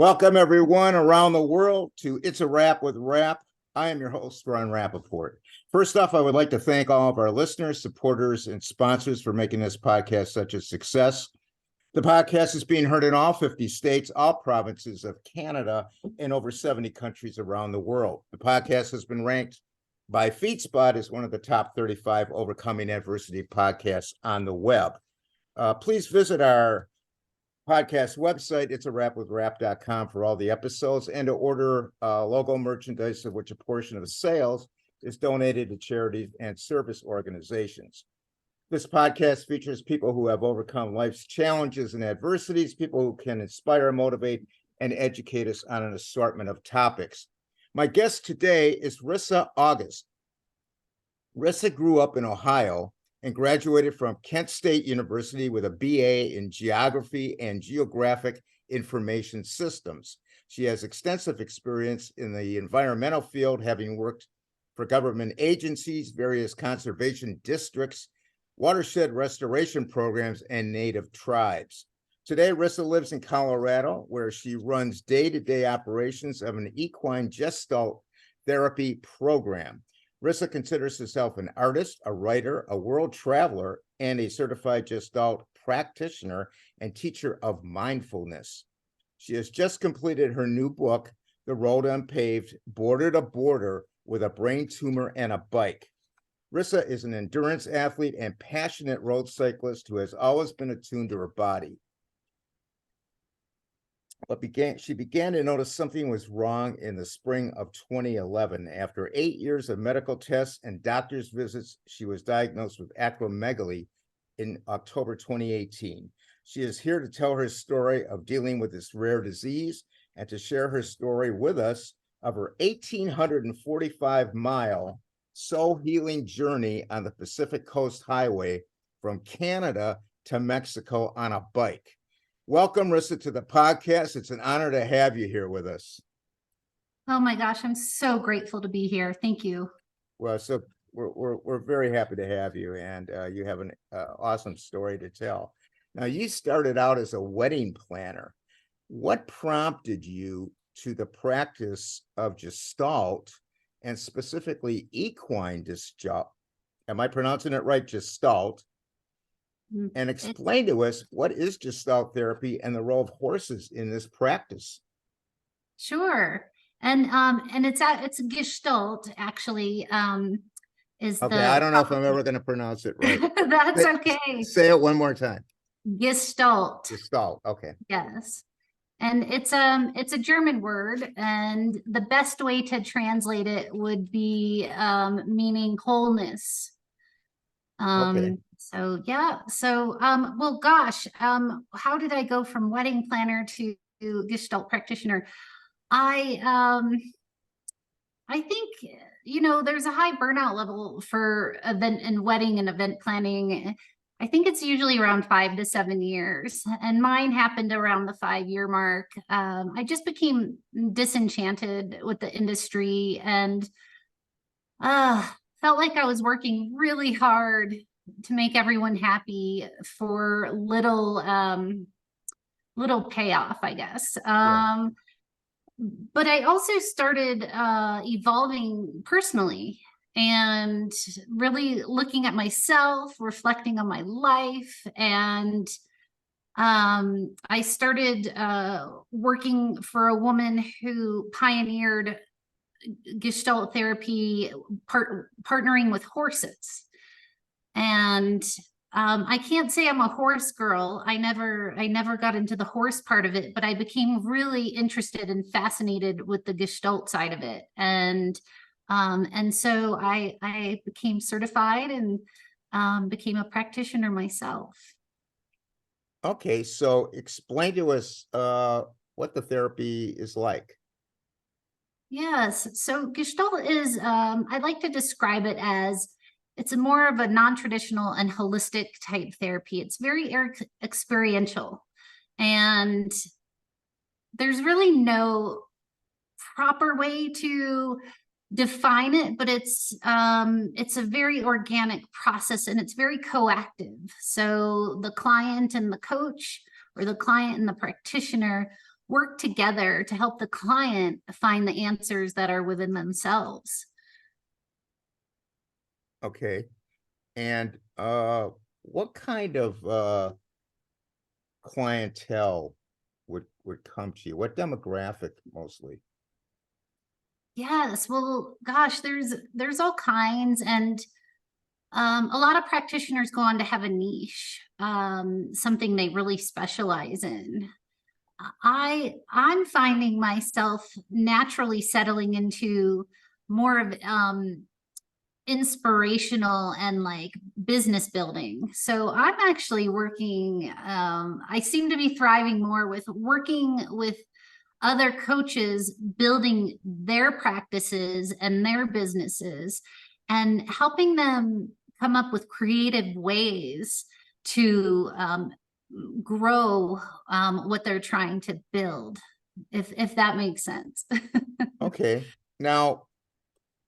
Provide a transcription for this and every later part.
Welcome, everyone around the world to It's a Wrap with Rap. I am your host, Ron Rappaport. First off, I would like to thank all of our listeners, supporters, and sponsors for making this podcast such a success. The podcast is being heard in all 50 states, all provinces of Canada, and over 70 countries around the world. The podcast has been ranked by FeedSpot as one of the top 35 overcoming adversity podcasts on the web. Please visit our podcast website, it's a wrapwithrap.com, for all the episodes and to order logo merchandise, of which a portion of the sales is donated to charities and service organizations. This podcast features people who have overcome life's challenges and adversities, people who can inspire, motivate, and educate us on an assortment of topics. My guest today is Risa August. Risa grew up in Ohio and graduated from Kent State University with a BA in Geography and Geographic Information Systems. She has extensive experience in the environmental field, having worked for government agencies, various conservation districts, watershed restoration programs, and native tribes. Today, Risa lives in Colorado, where she runs day-to-day operations of an equine Gestalt therapy program. Risa considers herself an artist, a writer, a world traveler, and a certified Gestalt practitioner and teacher of mindfulness. She has just completed her new book, The Road Unpaved, Border to Border with a Brain Tumor and a Bike. Risa is an endurance athlete and passionate road cyclist who has always been attuned to her body. But she began to notice something was wrong in the spring of 2011. After 8 years of medical tests and doctor's visits, she was diagnosed with acromegaly in October 2018. She is here to tell her story of dealing with this rare disease and to share her story with us of her 1,845-mile soul healing journey on the Pacific Coast Highway from Canada to Mexico on a bike. Welcome, Risa, to the podcast. It's an honor to have you here with us. Oh my gosh, I'm so grateful to be here. Thank you. Well, so we're very happy to have you, and you have an awesome story to tell. Now, you started out as a wedding planner. What prompted you to the practice of Gestalt, and specifically equine Gestalt? Am I pronouncing it right, Gestalt? And explain to us, what is Gestalt therapy and the role of horses in this practice? Sure. And it's Gestalt actually is okay, the I don't know if I'm ever going to pronounce it right. That's okay. Say it one more time. Gestalt. Gestalt. Okay. Yes. And it's a German word, and the best way to translate it would be meaning wholeness. Okay. So yeah, so well, gosh, how did I go from wedding planner to Gestalt practitioner? I think, there's a high burnout level for event and wedding and event planning. I think it's usually around 5 to 7 years, and mine happened around the 5-year mark. I just became disenchanted with the industry and felt like I was working really hard to make everyone happy for little payoff, I guess. Yeah. But I also started evolving personally and really looking at myself, reflecting on my life. And I started working for a woman who pioneered Gestalt therapy, partnering with horses. And I can't say I'm a horse girl. I never got into the horse part of it, but I became really interested and fascinated with the Gestalt side of it. And so I became certified and became a practitioner myself. Okay, so explain to us what the therapy is like. Yes, so Gestalt is, I like to describe it as, it's a more of a non-traditional and holistic type therapy. It's very experiential, and there's really no proper way to define it, but it's a very organic process, and it's very coactive. So the client and the coach, or the client and the practitioner, work together to help the client find the answers that are within themselves. Okay. And what kind of clientele would come to you? What demographic mostly? Yes, well, gosh, there's all kinds, and a lot of practitioners go on to have a niche, something they really specialize in. I'm finding myself naturally settling into more of inspirational and like business building. So I'm actually working, I seem to be thriving more with working with other coaches building their practices and their businesses and helping them come up with creative ways to grow what they're trying to build, if that makes sense. Okay. Now,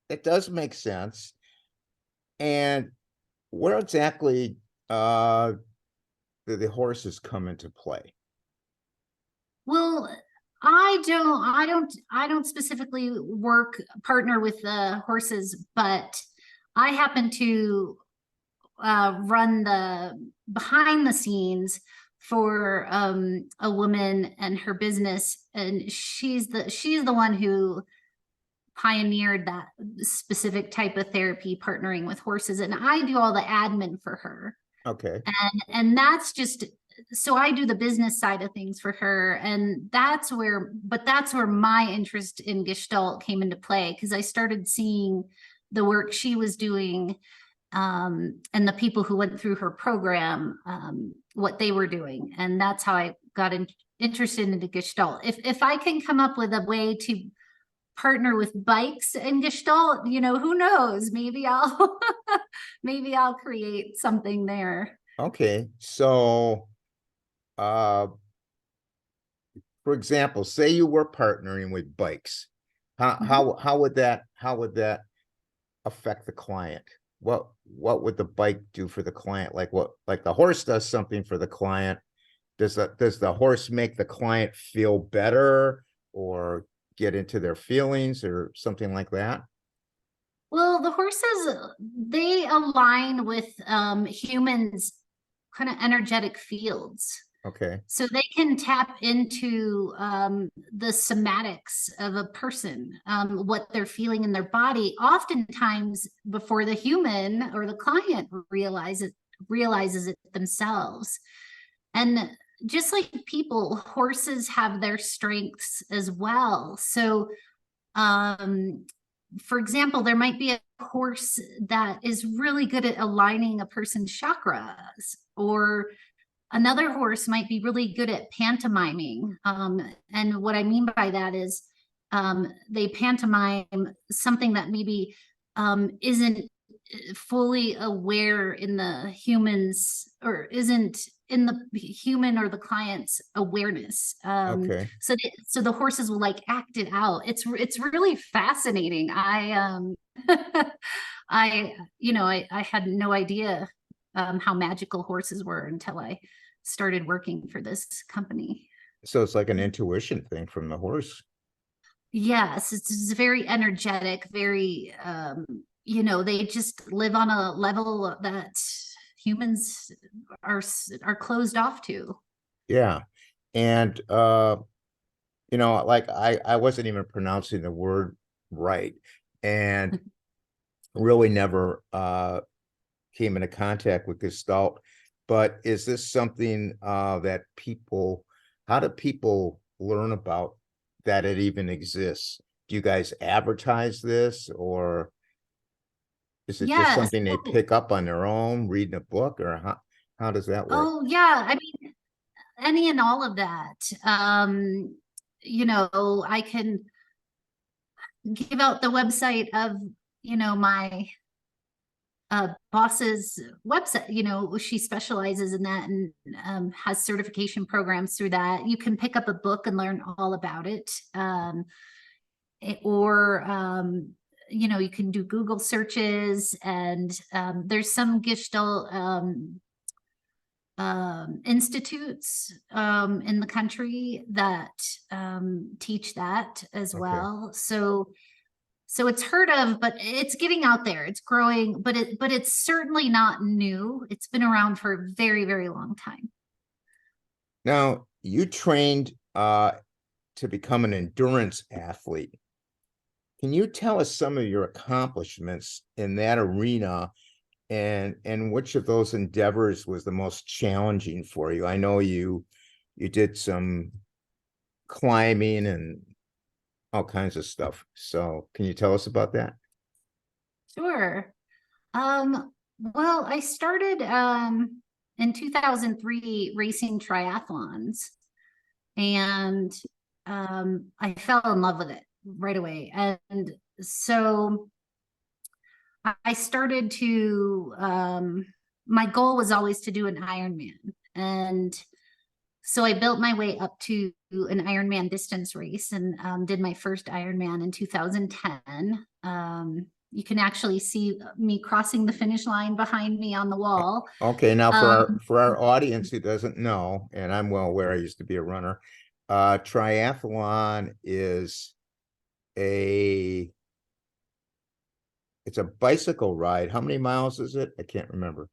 it does make sense. And where exactly the horses come into play? Well, I don't specifically partner with the horses, but I happen to run the behind the scenes for a woman and her business, and she's the one who pioneered that specific type of therapy, partnering with horses, and I do all the admin for her. Okay. And that's just, so I do the business side of things for her, and that's where my interest in Gestalt came into play, because I started seeing the work she was doing, and the people who went through her program, what they were doing, and that's how I got interested in the Gestalt. If I can come up with a way to partner with bikes and Gestalt, who knows, maybe I'll maybe I'll create something there. Okay. So uh for example, say you were partnering with bikes. How would that affect the client? What would the bike do for the client? Like the horse does something for the client. Does the horse make the client feel better or get into their feelings or something like that? Well, the horses, they align with humans' kind of energetic fields. Okay. So they can tap into the somatics of a person, what they're feeling in their body, oftentimes before the human or the client realizes it themselves. And just like people, horses have their strengths as well. So for example, there might be a horse that is really good at aligning a person's chakras, or another horse might be really good at pantomiming. And what I mean by that is they pantomime something that maybe isn't fully aware in the humans, or isn't in the human or the client's awareness. Okay. So the horses will like act it out. It's really fascinating. I had no idea how magical horses were until I started working for this company. So it's like an intuition thing from the horse. Yes, it's very energetic, very they just live on a level that humans are closed off to. Yeah. And like I wasn't even pronouncing the word right, and really never came into contact with Gestalt. But is this something that how do people learn about that it even exists? Do you guys advertise this, or is it just Yes. something they pick up on their own, reading a book, or how does that work? Oh, yeah. I mean, any and all of that. I can give out the website of, my boss's website. She specializes in that, and has certification programs through that. You can pick up a book and learn all about it. Or you can do Google searches, and there's some Gestalt institutes in the country that teach that as Okay. well. So it's heard of, but it's getting out there. It's growing, but it's certainly not new. It's been around for a very, very long time. Now, you trained to become an endurance athlete. Can you tell us some of your accomplishments in that arena, and which of those endeavors was the most challenging for you? I know you did some climbing and all kinds of stuff. So can you tell us about that? Sure. Well, I started in 2003 racing triathlons, and I fell in love with it right away. And so I started to my goal was always to do an Ironman. And so I built my way up to an Ironman distance race, and did my first Ironman in 2010. You can actually see me crossing the finish line behind me on the wall. Okay, now for our audience who doesn't know, and I'm well aware I used to be a runner, triathlon is it's a bicycle ride. How many miles is it? I can't remember.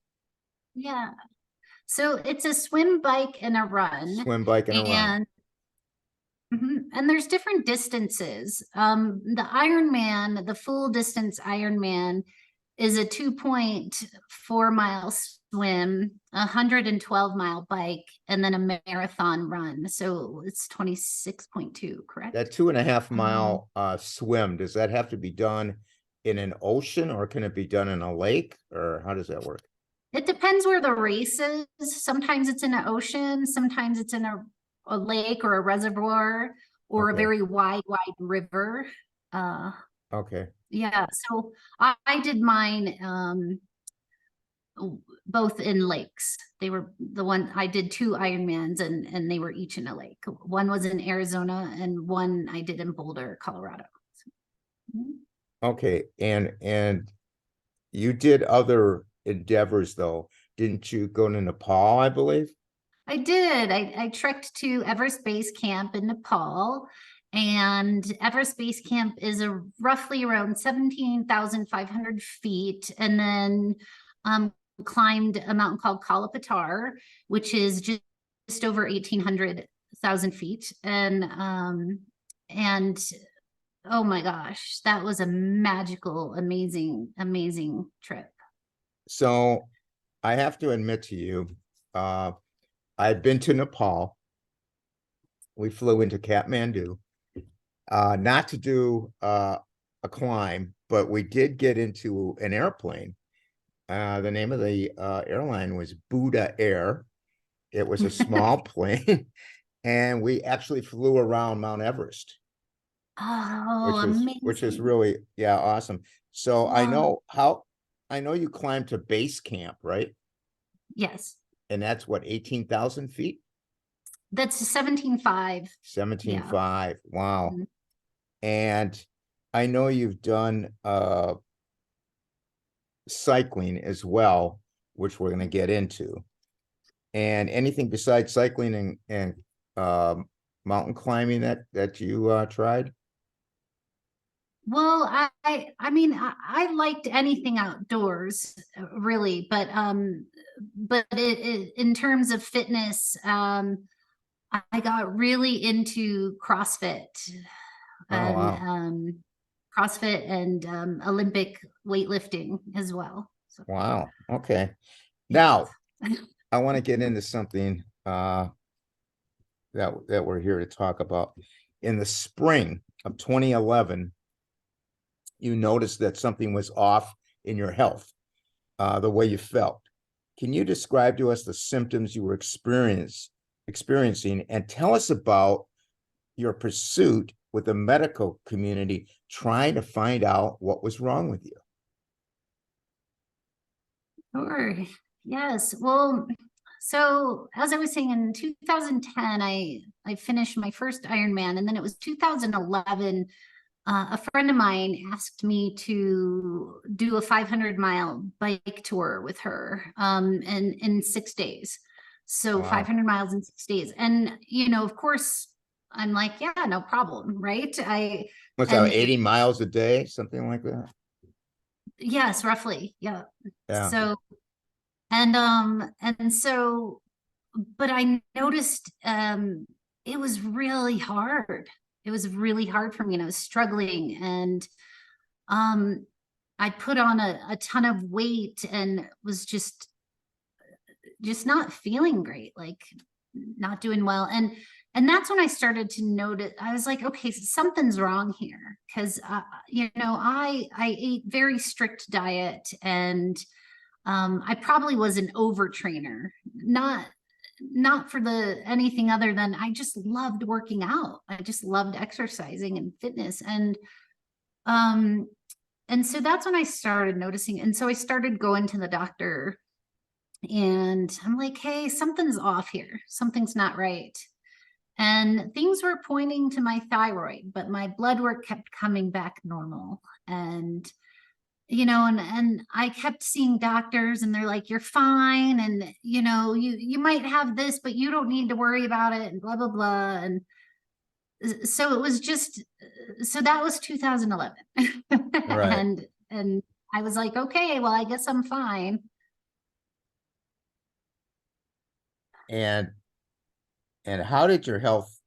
Yeah. So it's a swim, bike, and a run. Swim, bike, and a run. And there's different distances. The Ironman, the full distance Ironman, is a 2.4-mile swim, 112-mile bike, and then a marathon run. So it's 26.2, correct? That 2.5-mile swim, does that have to be done in an ocean, or can it be done in a lake, or how does that work? It depends where the race is. Sometimes it's in an ocean, sometimes it's in a lake or a reservoir, or a very wide river. Okay. Yeah, so I did mine both in lakes. They were the one I did 2 Ironmans, and they were each in a lake. One was in Arizona and one I did in Boulder, Colorado. Okay, and you did other endeavors though, didn't you? Go to Nepal, I believe. I did. I trekked to Everest Base Camp in Nepal, and Everest Base Camp is roughly around 17,500 feet, and then climbed a mountain called Kalapatar, which is just over 1,800,000 feet, and oh my gosh, that was a magical, amazing trip. So I have to admit to you, I've been to Nepal. We flew into Kathmandu, not to do a climb, but we did get into an airplane. The name of the airline was Buddha Air. It was a small plane, and we actually flew around Mount Everest. Oh, which is amazing. really, yeah, awesome. So I know you climbed to base camp, right? Yes. And that's what, 18,000 feet? That's 17.5. 17.5. Wow. Mhm. And I know you've done cycling as well, which we're going to get into. And anything besides cycling and mountain climbing that you tried? Well, I mean, I liked anything outdoors, really, but in terms of fitness, I got really into CrossFit Oh, and wow. CrossFit and Olympic weightlifting as well. So, Wow. Okay. yes. Now, I want to get into something that we're here to talk about. In the spring of 2011, you noticed that something was off in your health, the way you felt. Can you describe to us the symptoms you were experiencing, and tell us about your pursuit with the medical community trying to find out what was wrong with you? Sure. Yes. Well, so as I was saying, in 2010, I finished my first Ironman, and then it was 2011. A friend of mine asked me to do a 500-mile bike tour with her, in 6 days. So Wow. 500 miles in 6 days. And, of course, I'm like, yeah, no problem. Right. What's that, And 80 miles a day, something like that? yes, roughly. Yeah. Yeah. So, and so, but I noticed, it was really hard. It was really hard for me, and I was struggling, and, um, I put on a ton of weight and was just not feeling great, like not doing well. And that's when I started to notice, I was like, okay, something's wrong here. Cause I ate very strict diet, and I probably was an overtrainer, not for the anything other than I just loved working out. I just loved exercising and fitness. Um and so that's when I started noticing. And so I started going to the doctor, and I'm like, hey, something's off here. Something's not right. And things were pointing to my thyroid, but my blood work kept coming back normal. And, and I kept seeing doctors, and they're like, you're fine. And, you might have this, but you don't need to worry about it, and blah, blah, blah. And so it was just, so that was 2011. Right. And I was like, okay, well, I guess I'm fine. And how did your health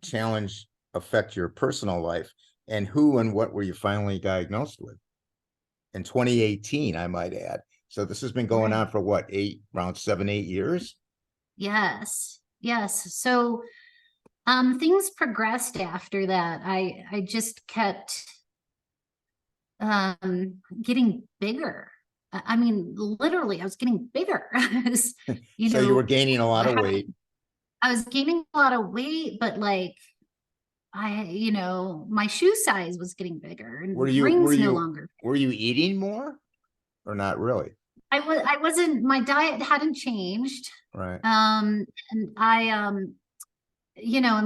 challenge affect your personal life? And who and what were you finally diagnosed with? In 2018, I might add. So this has been going on for what, around 7, 8 years? Yes. Yes. So things progressed after that. I just kept getting bigger. I mean, literally, I was getting bigger. So you were gaining a lot of weight. I was gaining a lot of weight, but like my shoe size was getting bigger, and rings no longer. Were you eating more or not really? I wasn't, my diet hadn't changed. Right. And and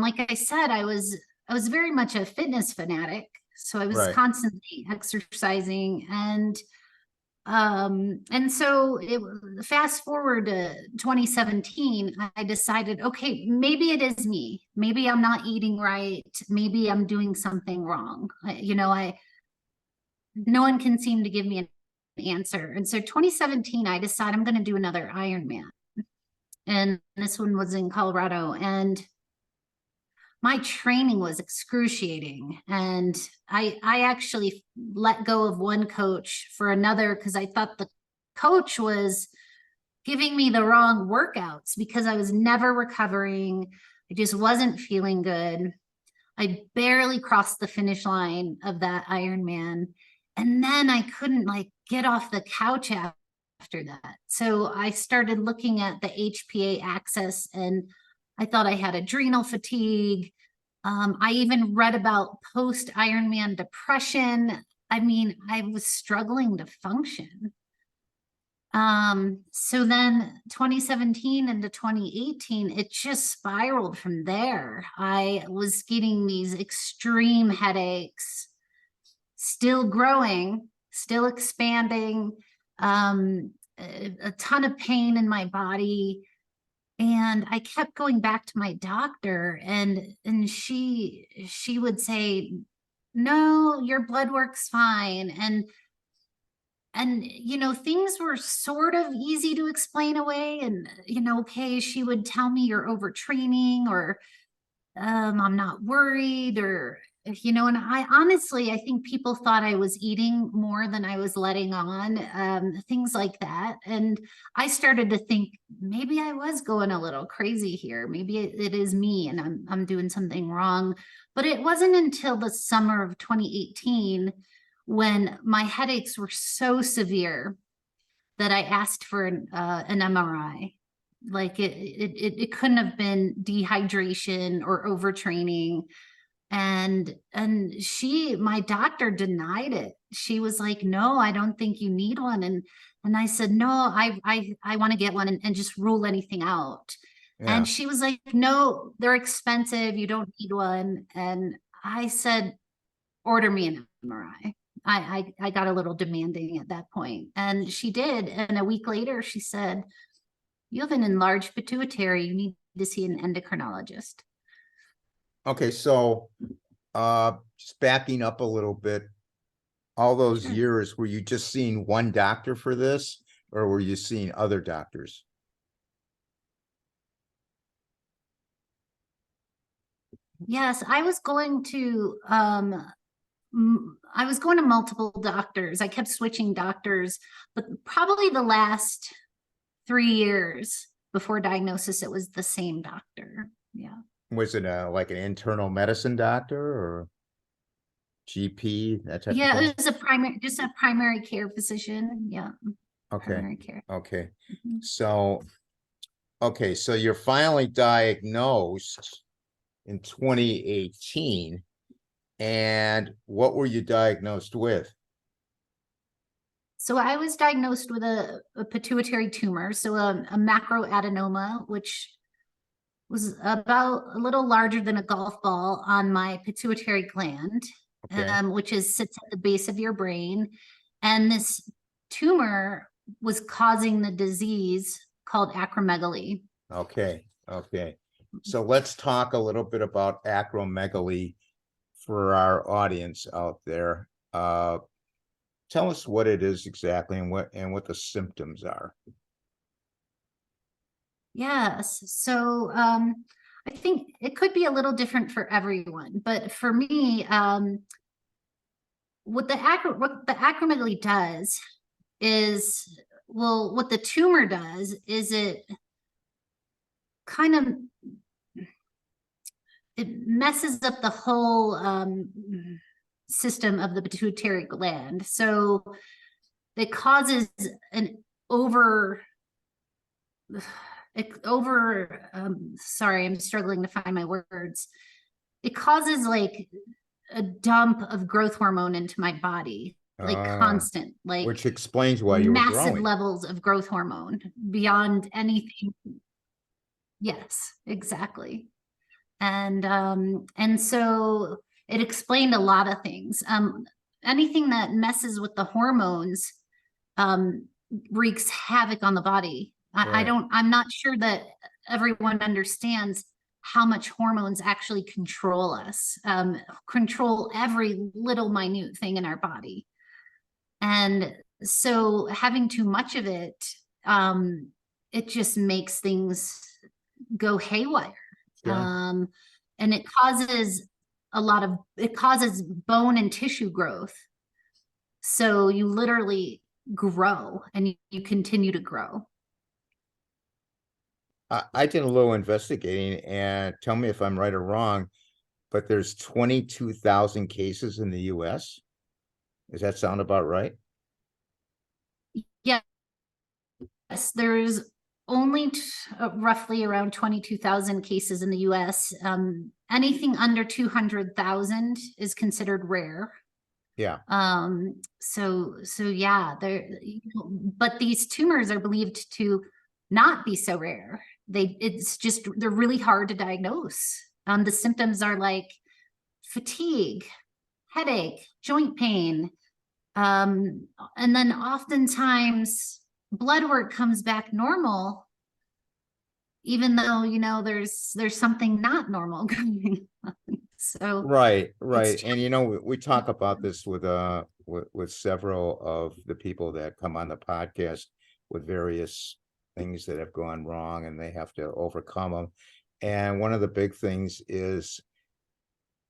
like I said, I was very much a fitness fanatic. So I was constantly exercising, and so fast forward to 2017, I decided, okay, maybe it is me. Maybe I'm not eating right. Maybe I'm doing something wrong. No one can seem to give me an answer. And so 2017, I decided I'm going to do another Ironman. And this one was in Colorado. And my training was excruciating. And I actually let go of one coach for another, because I thought the coach was giving me the wrong workouts, because I was never recovering. I just wasn't feeling good. I barely crossed the finish line of that Ironman. And then I couldn't get off the couch after that. So I started looking at the HPA axis, and I thought I had adrenal fatigue. I even read about post Ironman depression. I mean, I was struggling to function. So then 2017 into 2018, it just spiraled from there. I was getting these extreme headaches, still growing, still expanding, a ton of pain in my body. And I kept going back to my doctor, and she would say, no, your blood work's fine. And things were sort of easy to explain away. And okay, she would tell me you're overtraining, or I'm not worried, or and I think people thought I was eating more than I was letting on, things like that. And I started to think maybe I was going a little crazy here. Maybe it is me, and I'm doing something wrong. But it wasn't until the summer of 2018, when my headaches were so severe, that I asked for an MRI. Like it couldn't have been dehydration or overtraining. And my doctor denied it. She was like, no, I don't think you need one. And I said, no, I want to get one, and just rule anything out. Yeah. And she was like, no, they're expensive. You don't need one. And I said, order me an MRI. I got a little demanding at that point, and she did. And a week later, she said, You have an enlarged pituitary. You need to see an endocrinologist. Okay, so just backing up a little bit, all those Sure. years, were you just seeing one doctor for this, or were you seeing other doctors? Yes, I was going to I was going to multiple doctors. I kept switching doctors, but probably the last 3 years before diagnosis, it was the same doctor. Yeah. Was it like an internal medicine doctor or GP, that type of Yeah, thing? it was just a primary care physician. Yeah. Okay, Primary care. okay. Mhm. So, okay, so you're finally diagnosed in 2018. And what were you diagnosed with? So I was diagnosed with a pituitary tumor, so a macroadenoma, which was about a little larger than a golf ball on my pituitary gland, Okay, which sits at the base of your brain. And this tumor was causing the disease called acromegaly. okay, okay. So let's talk a little bit about acromegaly for our audience out there. Tell us what it is exactly and what the symptoms are. Yes. So I think it could be a little different for everyone, but for me, what the acromegaly does is, well, what the tumor does is it kind of it messes up the whole system of the pituitary gland. So it causes an over sorry, I'm struggling to find my words. It causes like a dump of growth hormone into my body, like constant, like Which explains why you were massive growing. levels of growth hormone beyond anything. Yes, exactly. And so it explained a lot of things. Anything that messes with the hormones um wreaks havoc on the body. Right. I'm not sure that everyone understands how much hormones actually control us, control every little minute thing in our body. And so having too much of it, it just makes things go haywire. Sure. And it causes bone and tissue growth. So you literally grow and you continue to grow. I did a little investigating, and tell me if I'm right or wrong, but there's 22,000 cases in the US. Does that sound about right? Yes, there's only roughly around 22,000 cases in the US. Anything under 200,000 is considered rare. Yeah. So yeah, but these tumors are believed to not be so rare. They're really hard to diagnose. The symptoms are like fatigue, headache, joint pain. And then oftentimes blood work comes back normal, even though, there's something not normal going on. So Right, it's right. And we talk about this with several of the people that come on the podcast with various things that have gone wrong and they have to overcome them. And one of the big things is,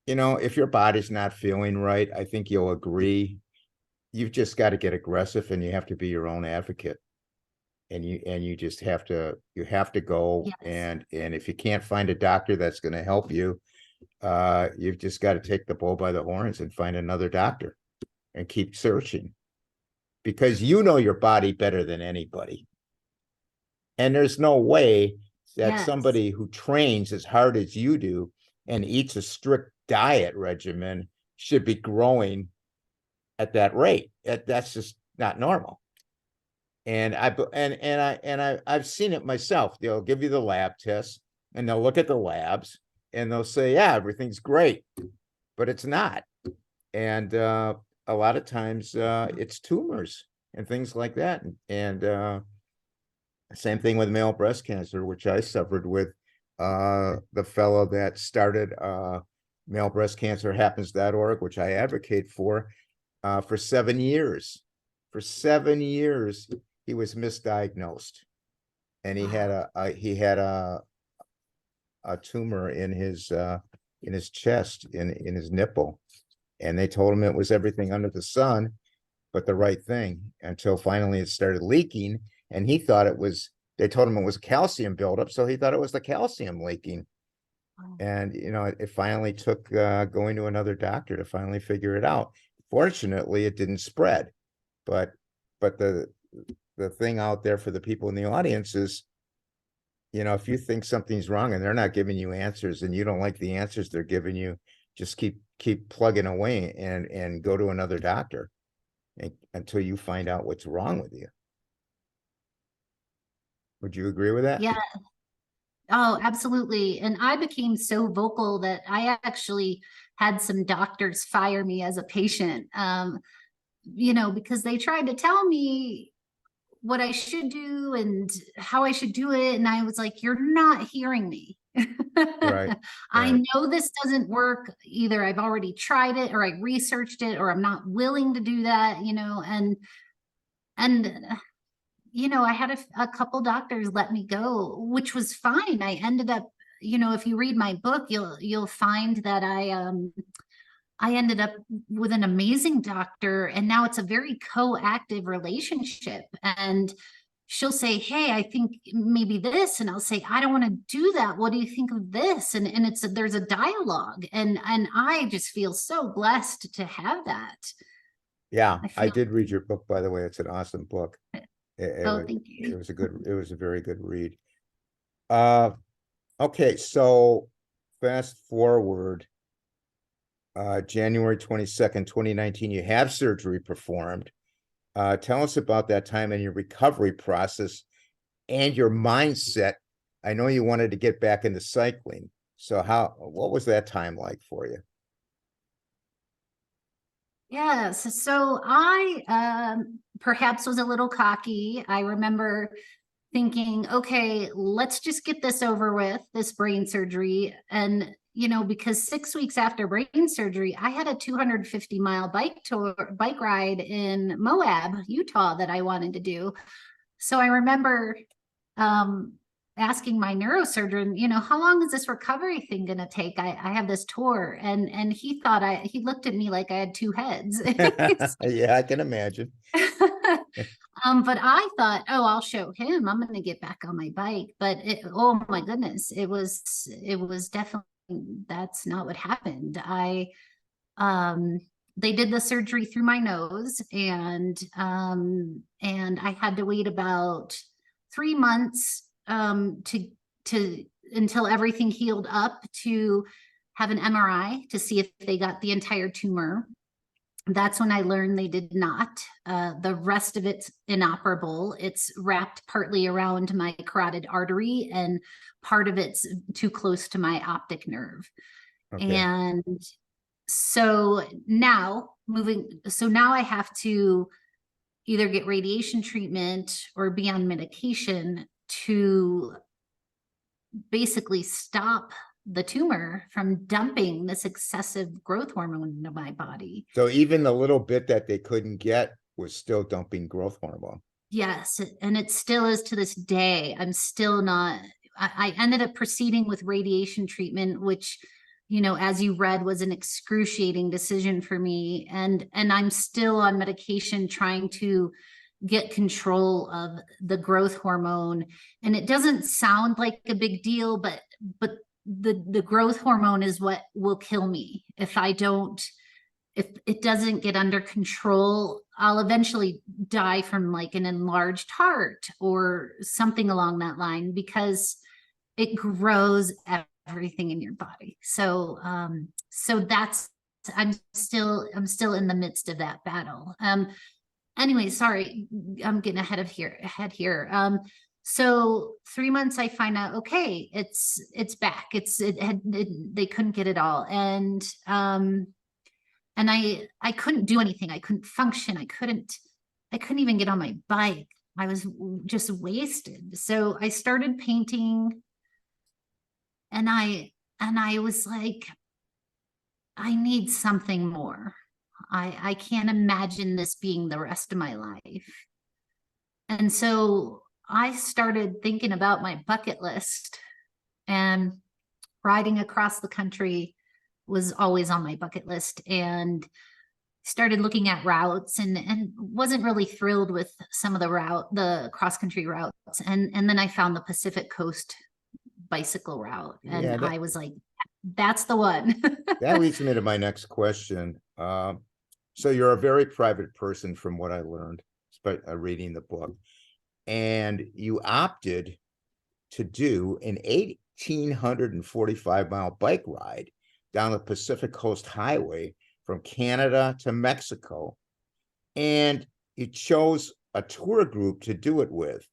if your body's not feeling right, I think you'll agree, you've just got to get aggressive and you have to be your own advocate. And you just have to go. yes. And if you can't find a doctor that's going to help you, you've just got to take the bull by the horns and find another doctor and keep searching, because you know your body better than anybody. And there's no way that Yes. somebody who trains as hard as you do and eats a strict diet regimen should be growing at that rate. That's just not normal. And I've seen it myself. They'll give you the lab tests and they'll look at the labs and they'll say, yeah, everything's great, but it's not. And a lot of times it's tumors and things like that. And Same thing with male breast cancer, which I suffered with the fellow that started male breast cancer happens.org, which I advocate for 7 years. For 7 years, he was misdiagnosed, and he had a tumor in his chest, in his nipple, and they told him it was everything under the sun but the right thing, until finally it started leaking, and he thought it was, they told him it was calcium buildup, so he thought it was the calcium leaking. And it finally took going to another doctor to finally figure it out. Fortunately, it didn't spread, but the thing out there for the people in the audience is, if you think something's wrong and they're not giving you answers, and you don't like the answers they're giving you, just keep plugging away and go to another doctor until you find out what's wrong with you. Would you agree with that? Yeah. Oh, absolutely. And I became so vocal that I actually had some doctors fire me as a patient, because they tried to tell me what I should do and how I should do it. And I was like, you're not hearing me. Right. I know this doesn't work. Either I've already tried it, or I researched it, or I'm not willing to do that, and I had a couple doctors let me go, which was fine. I ended up, if you read my book, you'll find that I ended up with an amazing doctor, and now it's a very co-active relationship. And she'll say, hey, I think maybe this, and I'll say, I don't want to do that. What do you think of this? And there's a dialogue, and I just feel so blessed to have that. Yeah, I did read your book, by the way. It's an awesome book. Thank you. It was a very good read. Okay, so fast forward, January 22nd, 2019, you have surgery performed. Tell us about that time and your recovery process and your mindset. I know you wanted to get back into cycling. So what was that time like for you? Yes. So I perhaps was a little cocky. I remember thinking, okay, let's just get this over with, this brain surgery. And, because 6 weeks after brain surgery, I had a 250-mile bike ride in Moab, Utah that I wanted to do. So I remember asking my neurosurgeon, how long is this recovery thing going to take? I have this tour, and he looked at me like I had two heads. Yeah, I can imagine. But I thought, oh, I'll show him. I'm going to get back on my bike. But oh my goodness, it was definitely, that's not what happened. They did the surgery through my nose, and I had to wait about 3 months to until everything healed up to have an MRI to see if they got the entire tumor. That's when I learned they did not. The rest of it's inoperable. It's wrapped partly around my carotid artery, and part of it's too close to my optic nerve. Okay. And so now I have to either get radiation treatment or be on medication to basically stop the tumor from dumping this excessive growth hormone into my body. So even the little bit that they couldn't get was still dumping growth hormone. Yes, and it still is to this day. I'm still not, I ended up proceeding with radiation treatment, which, as you read, was an excruciating decision for me. And I'm still on medication trying to get control of the growth hormone. And it doesn't sound like a big deal, but the growth hormone is what will kill me. If it doesn't get under control, I'll eventually die from like an enlarged heart or something along that line, because it grows everything in your body. So I'm still in the midst of that battle. Anyway, sorry, I'm getting ahead here. So 3 months, I find out, okay, it's back. They couldn't get it all. And I couldn't do anything. I couldn't function. I couldn't even get on my bike. I was just wasted. So I started painting, and I was like, I need something more. I can't imagine this being the rest of my life. And so I started thinking about my bucket list, and riding across the country was always on my bucket list, and started looking at routes, and wasn't really thrilled with some of the cross country routes. And then I found the Pacific Coast bicycle route, and Yeah, I was like, that's the one. that leads me to my next question. So you're a very private person from what I learned by reading the book, and you opted to do an 1,845-mile bike ride down the Pacific Coast Highway from Canada to Mexico. And you chose a tour group to do it with,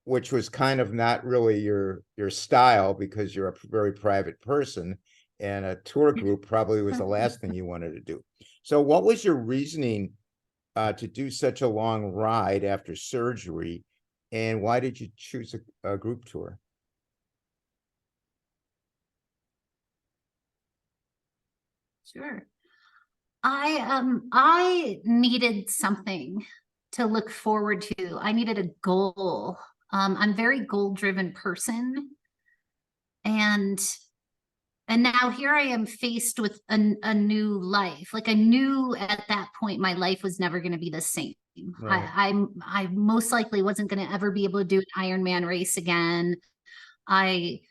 which was kind of not really your style, because you're a very private person, and a tour group probably was the last thing you wanted to do. So what was your reasoning to do such a long ride after surgery, and why did you choose a group tour? Sure. I needed something to look forward to. I needed a goal. I'm a very goal-driven person, and now here I am faced with a new life. Like, I knew at that point my life was never going to be the same. Right. I most likely wasn't going to ever be able to do an Ironman race again. I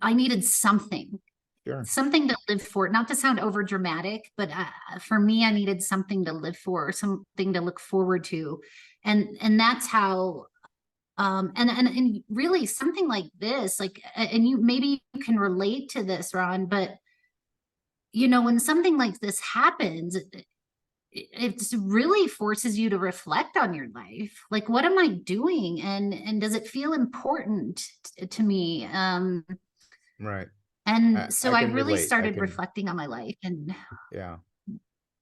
needed something. Sure. Something to live for, not to sound over dramatic, but for me, I needed something to live for, something to look forward to. And that's how, and really something like this, like, and you, maybe you can relate to this, Ron, but when something like this happens, it really forces you to reflect on your life. Like, what am I doing? And does it feel important to me? Right. And so I I can really relate. started reflecting on my life, and Yeah,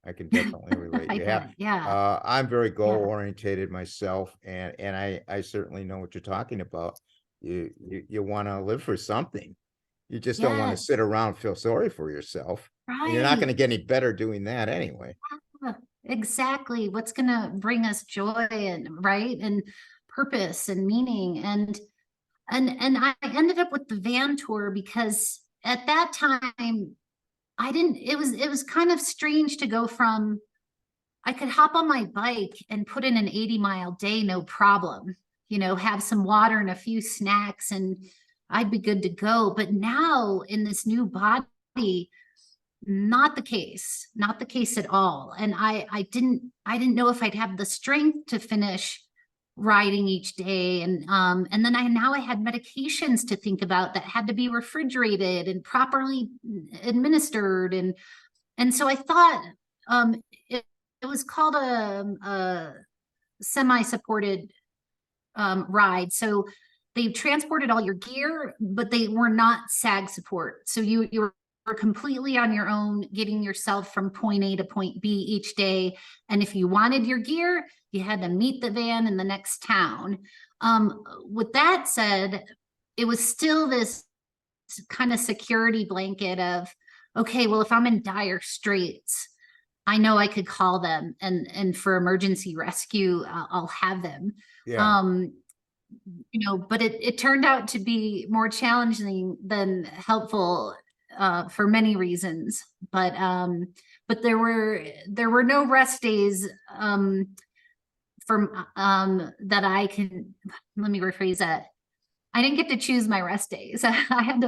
I can definitely relate. I Yeah. bet, yeah, I'm very goal yeah, orientated myself, and I certainly know what you're talking about. You want to live for something. You just don't want to yes, sit around, feel sorry for yourself, and you're not going to right. get any better doing that anyway. Yeah, exactly. What's gonna bring us joy, and right, and purpose and meaning. And I ended up with the van tour because at that time I didn't, it was kind of strange to go from, I could hop on my bike and put in an 80-mile day, no problem, have some water and a few snacks, and I'd be good to go. But now in this new body, not the case, not the case at all. And I didn't know if I'd have the strength to finish riding each day. And then I had medications to think about that had to be refrigerated and properly administered. And so I thought, it was called a semi-supported ride. So they transported all your gear, but they were not SAG support. So you were completely on your own, getting yourself from point A to point B each day. And if you wanted your gear, you had to meet the van in the next town. With that said, it was still this kind of security blanket of, okay, well, if I'm in dire straits, I know I could call them, and for emergency rescue, I'll have them. Yeah. Um, but it turned out to be more challenging than helpful, for many reasons. But there were no rest days, from that I can, let me rephrase that. I didn't get to choose my rest days. I had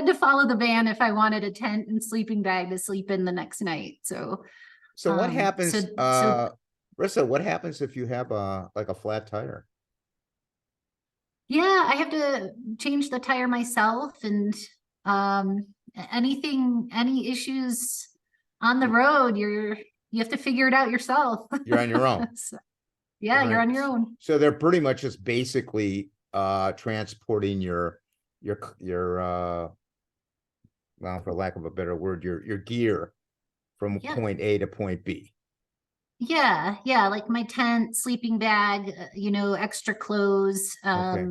to follow the van if I wanted a tent and sleeping bag to sleep in the next night. So what So happens, so Rissa, what happens if you have like a flat tire? yeah, I have to change the tire myself, and any issues on the road, you have to figure it out yourself. You're on your own. So, yeah, you're Right. on your own. So they're pretty much just basically transporting your well, for lack of a better word, your gear from Yep. point A to point B. Yeah, like my tent, sleeping bag, extra clothes, Okay.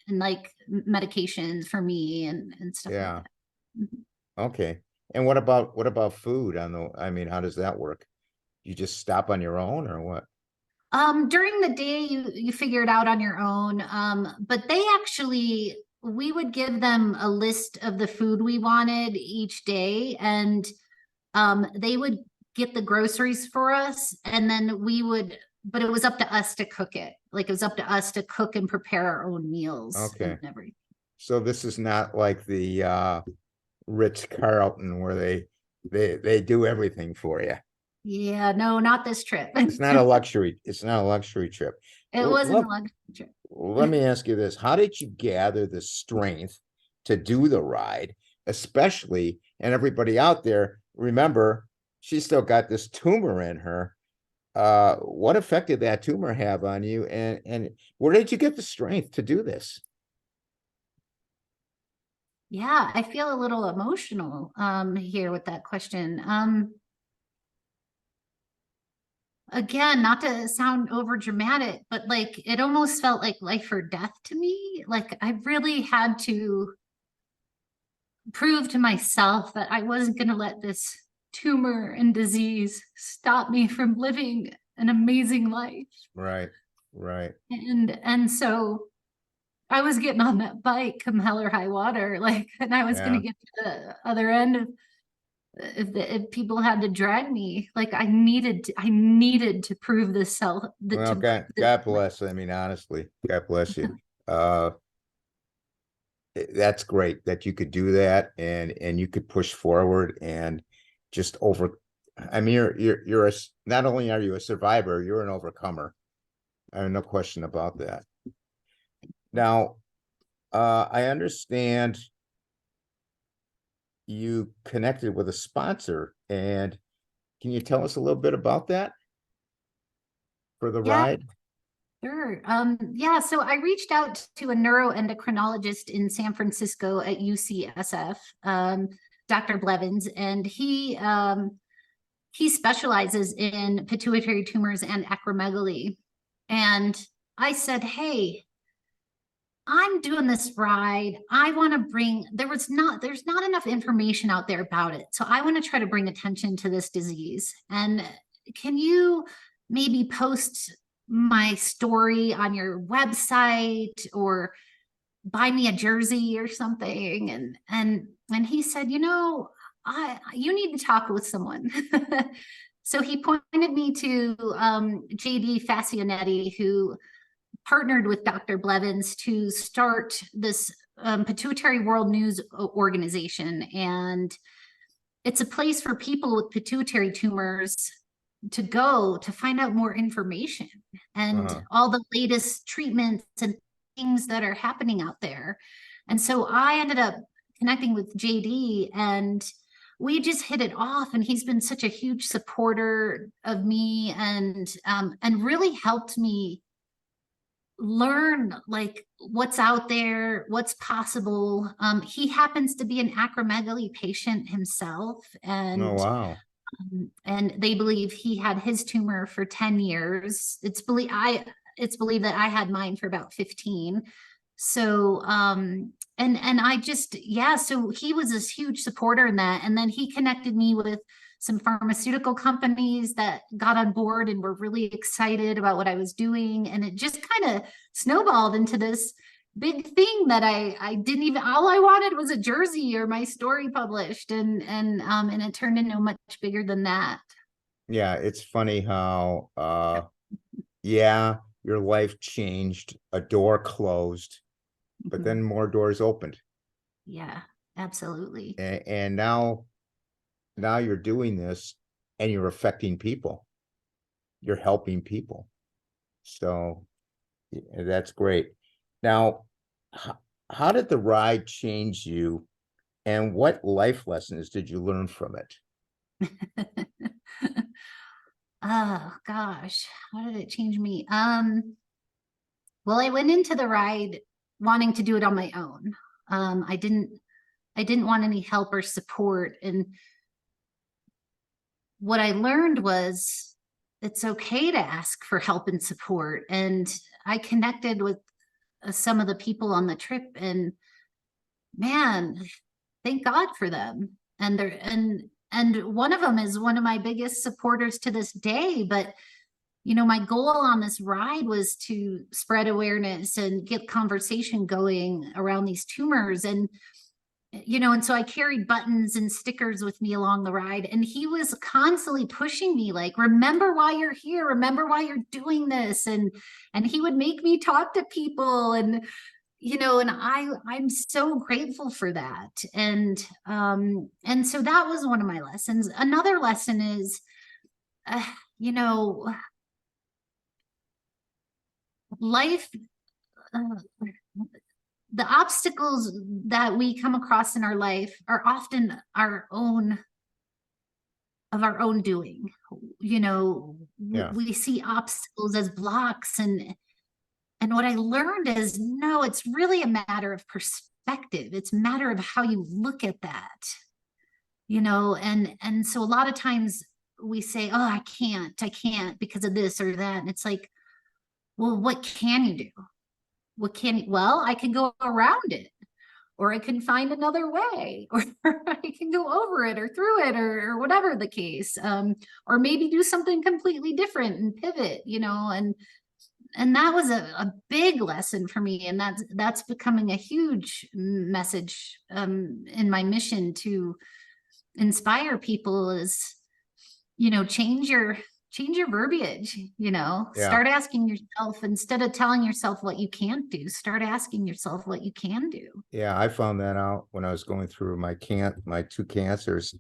and like medications for me and stuff like Yeah. that. Mhm. Okay. And what about food on the, I mean, how does that work? You just stop on your own or what? During the day, you figure it out on your own. But they actually, we would give them a list of the food we wanted each day, and they would get the groceries for us, and then we would, but it was up to us to cook it. Like it was up to us to cook and prepare our own meals and Okay. everything. So this is not like the Ritz Carlton where they do everything for you. Yeah, no, not this trip. It's not a luxury. It's not a luxury trip. It L- wasn't Let, a luxury trip. let me ask you this. How did you gather the strength to do the ride, especially, and everybody out there, remember, she's still got this tumor in her. What effect did that tumor have on you? And where did you get the strength to do this? Yeah, I feel a little emotional here with that question. Again, not to sound over dramatic, but like it almost felt like life or death to me. Like I really had to prove to myself that I wasn't going to let this tumor and disease stop me from living an amazing life. Right, right. And so I was getting on that bike come hell or high water, like, and I was going to Yeah. get to the other end of if people had to drag me, like I needed to prove this self that Well, to prove this. God bless. I mean, honestly, God bless you. Uh, that's great that you could do that and you could push forward and just over. I mean, not only are you a survivor, you're an overcomer. I have no question about that. Now, I understand you connected with a sponsor, and can you tell us a little bit about that for the Yeah, ride? sure. Yeah, so I reached out to a neuroendocrinologist in San Francisco at UCSF, Dr. Blevins, and he specializes in pituitary tumors and acromegaly. And I said, hey, I'm doing this ride. I want to bring, there's not enough information out there about it. So I want to try to bring attention to this disease. And can you maybe post my story on your website or buy me a jersey or something? And he said, you need to talk with someone. So he pointed me to JD Fascianetti, who partnered with Dr. Blevins to start this Pituitary World News organization. And it's a place for people with pituitary tumors to go to find out more information and Uh-huh. all the latest treatments and things that are happening out there. And so I ended up connecting with JD, and we just hit it off, and he's been such a huge supporter of me and really helped me learn like what's out there, what's possible. He happens to be an acromegaly patient himself, Oh, and wow. they believe he had his tumor for 10 years. It's believed that I had mine for about 15. So and I just, yeah, so he was this huge supporter in that. And then he connected me with some pharmaceutical companies that got on board and were really excited about what I was doing. And it just kind of snowballed into this big thing that I didn't even, all I wanted was a jersey or my story published, and it turned into much bigger than that. Yeah, it's funny how yeah, your life changed, a door closed, but Mhm. then more doors opened. Yeah, absolutely. And now you're doing this and you're affecting people. You're helping people. So yeah, that's great. Now, how did the ride change you and what life lessons did you learn from it? Oh gosh, how did it change me? Well, I went into the ride wanting to do it on my own. I didn't want any help or support. And what I learned was it's okay to ask for help and support. And I connected with some of the people on the trip, and man, thank God for them. And they're and one of them is one of my biggest supporters to this day. But my goal on this ride was to spread awareness and get conversation going around these tumors. And so I carried buttons and stickers with me along the ride, and he was constantly pushing me, like, remember why you're here, remember why you're doing this. And he would make me talk to people, and I'm so grateful for that. And so that was one of my lessons. Another lesson is, you know, life, the obstacles that we come across in our life are often of our own doing. Yeah. We see obstacles as blocks, and what I learned is, no, it's really a matter of perspective. It's a matter of how you look at that. And so a lot of times we say, oh, I can't because of this or that. And it's like, well, what can you do? Well, I can go around it, or I can find another way, or I can go over it or through it, or whatever the case. Or maybe do something completely different and pivot, and that was a big lesson for me. And that's becoming a huge message in my mission to inspire people is, change your verbiage. Yeah. Start asking yourself, instead of telling yourself what you can't do, start asking yourself what you can do. Yeah, I found that out when I was going through my two cancers.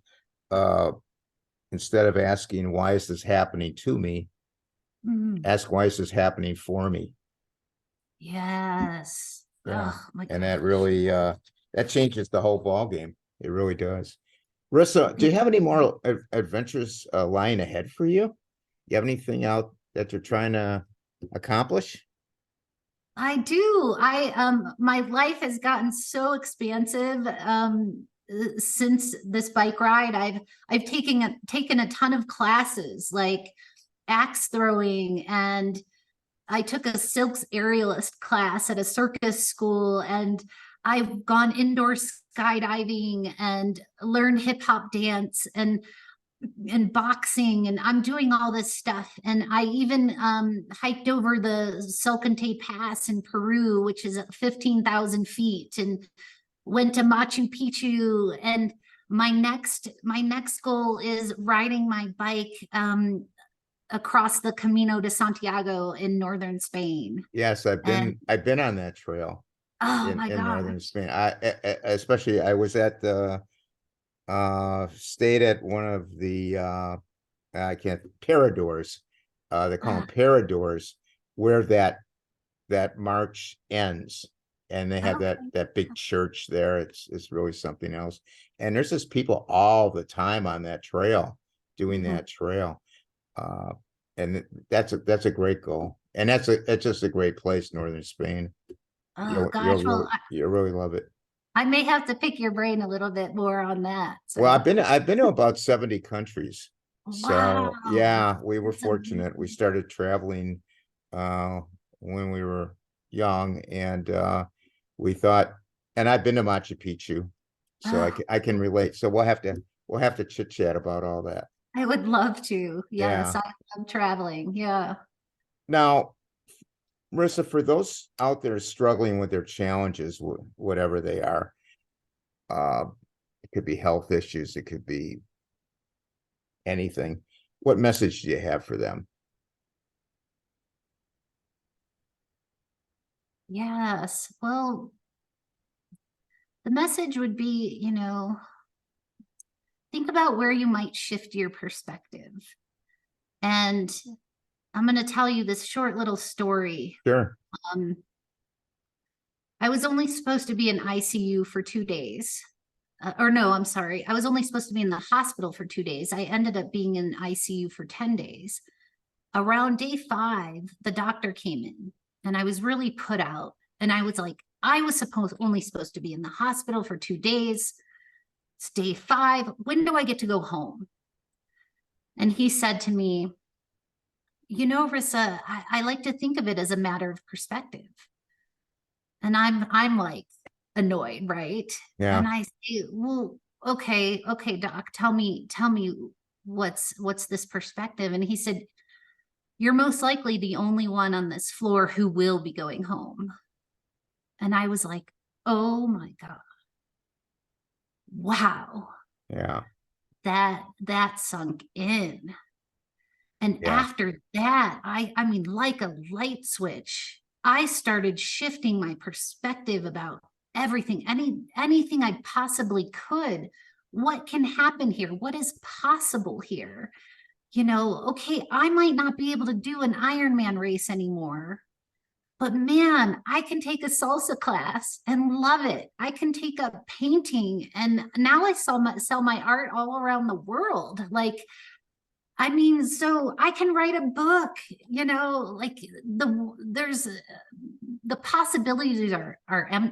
Instead of asking, why is this happening to me? Ask, why is this happening for me? Yes. Yeah. Oh my And God. that really that changes the whole ball game. It really does. Rissa, do you have any more adventures lying ahead for you? You have anything out that you're trying to accomplish? I do. My life has gotten so expansive since this bike ride. I've taken a ton of classes, like axe throwing, and I took a silks aerialist class at a circus school, and I've gone indoor skydiving and learned hip hop dance and boxing, and I'm doing all this stuff. And I even hiked over the Salcantay Pass in Peru, which is at 15,000 feet, and went to Machu Picchu. And my next goal is riding my bike across the Camino de Santiago in northern Spain. Yes, I've been on that trail Oh my in God. northern Spain. Especially I was at the stayed at one of the I can't paradors. They call them paradors, where that march ends, and they have that big church there. It's really something else. And there's just people all the time on that trail doing that trail. And that's a great goal. And it's just a great place, northern Spain. Oh gosh, You'll really love it. I may have to pick your brain a little bit more on that. So. Well, I've been to about 70 countries. Wow. So yeah, we were That's fortunate. amazing. We started traveling when we were young, and we thought, and I've been to Machu Picchu, so I can relate. So we'll have to chit chat about all that. I would love to. Yes, Yeah. I love traveling. Yeah. Now, Marissa, for those out there struggling with their challenges, whatever they are, it could be health issues, it could be anything. What message do you have for them? Yes. Well, the message would be, think about where you might shift your perspective. And I'm going to tell you this short little story. Sure. I was only supposed to be in ICU for 2 days. Or no, I'm sorry. I was only supposed to be in the hospital for 2 days. I ended up being in ICU for 10 days. Around day 5, the doctor came in, and I was really put out. And I was like, I was only supposed to be in the hospital for 2 days. It's day 5. When do I get to go home? And he said to me, Rissa, I like to think of it as a matter of perspective. And I'm like annoyed, right? Yeah. And I say, well, okay, doc, tell me what's this perspective? And he said, you're most likely the only one on this floor who will be going home. And I was like, oh my God. Wow. Yeah. That sunk in. And Yeah. after that, I mean, like a light switch, I started shifting my perspective about everything, anything I possibly could. What can happen here? What is possible here? Okay, I might not be able to do an Ironman race anymore, but man, I can take a salsa class and love it. I can take up painting, and now I sell my art all around the world. Like, I mean, so I can write a book, like the possibilities are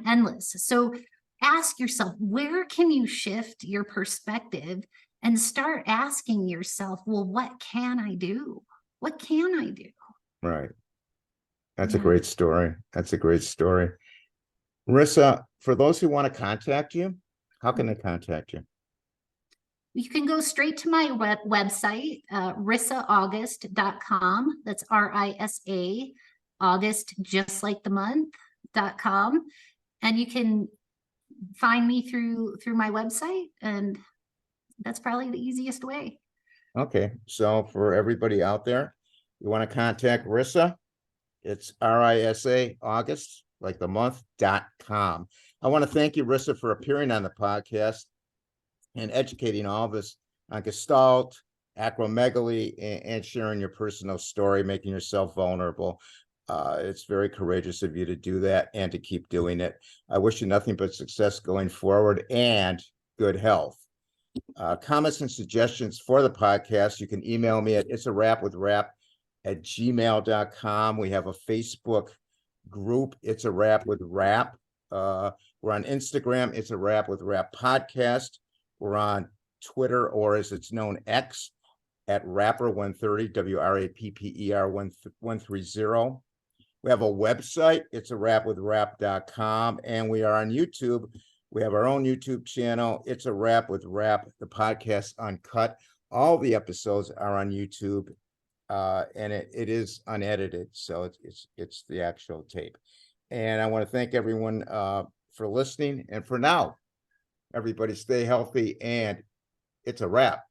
endless. So ask yourself, where can you shift your perspective and start asking yourself, well, what can I do? What can I do? Right. That's a Yeah. great story. That's a great story. Risa, for those who want to contact you, how can they contact you? You can go straight to my website, risaaugust.com. That's RISA, August, just like the month.com. And you can find me through my website, and that's probably the easiest way. Okay. So for everybody out there, you want to contact Risa, it's RISA August, like the month.com. I want to thank you, Risa, for appearing on the podcast and educating all of us on Gestalt, acromegaly, and sharing your personal story, making yourself vulnerable. It's very courageous of you to do that and to keep doing it. I wish you nothing but success going forward and good health. Comments and suggestions for the podcast, you can email me at itsarapwithrap@gmail.com. We have a Facebook group, It's a Rap with Rap. We're on Instagram, It's a Rap with Rap podcast. We're on Twitter, or as it's known, X, at Rapper130, WRAPPER 130. We have a website, it's a rapwithrap.com, and we are on YouTube. We have our own YouTube channel, It's a Rap with Rap, the podcast uncut. All the episodes are on YouTube, and it is unedited, so it's the actual tape. And I want to thank everyone for listening. And for now, everybody stay healthy, and it's a wrap.